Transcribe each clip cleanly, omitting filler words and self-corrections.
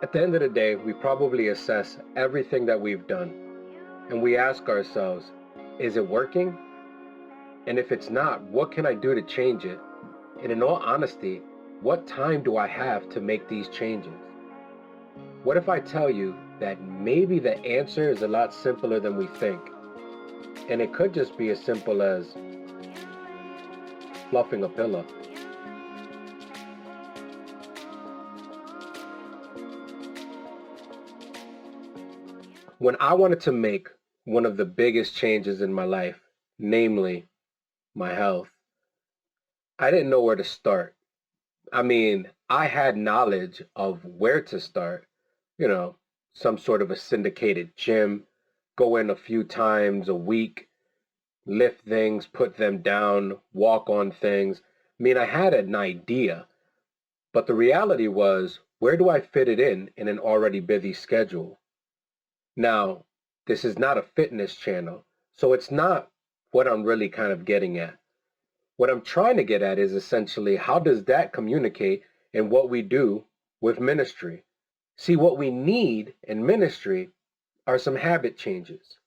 At the end of the day, we probably assess everything that we've done and we ask ourselves, is it working? And if it's not, what can I do to change it? And in all honesty, what time do I have to make these changes? What if I tell you that maybe the answer is a lot simpler than we think? And it could just be as simple as fluffing a pillow. When I wanted to make one of the biggest changes in my life, namely my health, I didn't know where to start. I mean, I had knowledge of where to start, you know, some sort of a syndicated gym, go in a few times a week, lift things, put them down, walk on things. I mean, I had an idea, but the reality was, where do I fit it in an already busy schedule? Now, this is not a fitness channel, so it's not what I'm really kind of getting at. What I'm trying to get at is essentially how does that communicate in what we do with ministry? See, what we need in ministry are some habit changes.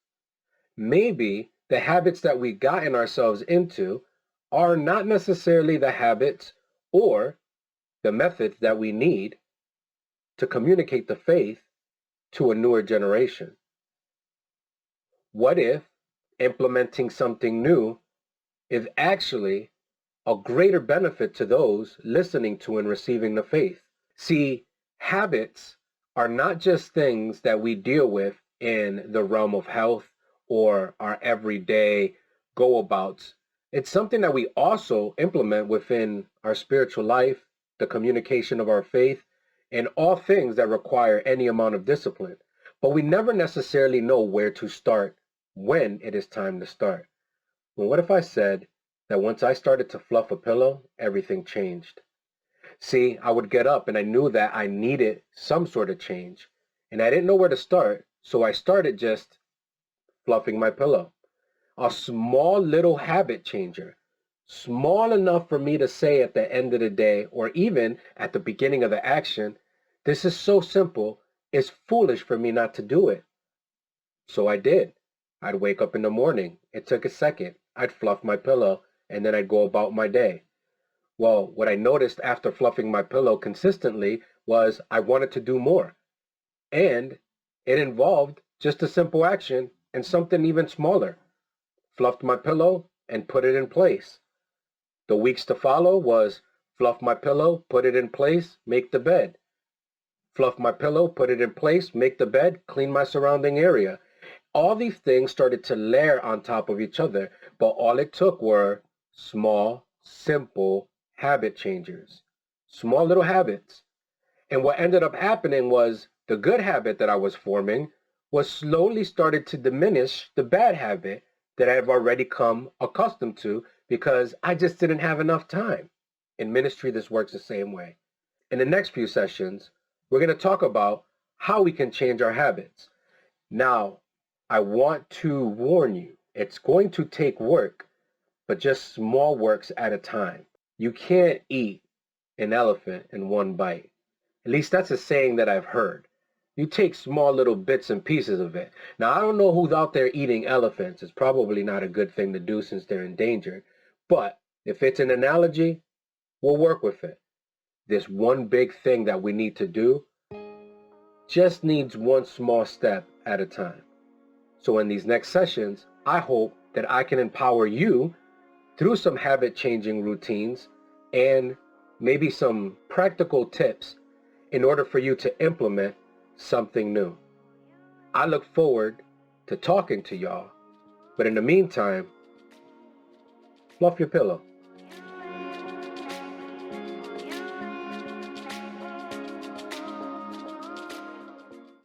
Maybe the habits that we gotten ourselves into are not necessarily the habits or the methods that we need to communicate the faith to a newer generation. What if implementing something new is actually a greater benefit to those listening to and receiving the faith? See, habits are not just things that we deal with in the realm of health or our everyday go-abouts. It's something that we also implement within our spiritual life, the communication of our faith, and all things that require any amount of discipline. But we never necessarily know where to start when it is time to start. Well, what if I said that once I started to fluff a pillow, everything changed? See, I would get up and I knew that I needed some sort of change. And I didn't know where to start, so I started just fluffing my pillow. A small little habit changer. Small enough for me to say at the end of the day, or even at the beginning of the action, this is so simple, it's foolish for me not to do it. So I did. I'd wake up in the morning. It took a second. I'd fluff my pillow, and then I'd go about my day. Well, what I noticed after fluffing my pillow consistently was I wanted to do more. And it involved just a simple action and something even smaller. Fluffed my pillow and put it in place. The weeks to follow was fluff my pillow, put it in place, make the bed. Fluff my pillow, put it in place, make the bed, clean my surrounding area. All these things started to layer on top of each other, but all it took were small, simple habit changers, small little habits. And what ended up happening was the good habit that I was forming was slowly started to diminish the bad habit that I've already come accustomed to because I just didn't have enough time. In ministry, this works the same way. In the next few sessions, we're going to talk about how we can change our habits. Now, I want to warn you, it's going to take work, but just small works at a time. You can't eat an elephant in one bite. At least that's a saying that I've heard. You take small little bits and pieces of it. Now, I don't know who's out there eating elephants. It's probably not a good thing to do since they're endangered. But if it's an analogy, we'll work with it. This one big thing that we need to do just needs one small step at a time. So in these next sessions, I hope that I can empower you through some habit changing routines and maybe some practical tips in order for you to implement something new. I look forward to talking to y'all, but in the meantime, fluff your pillow.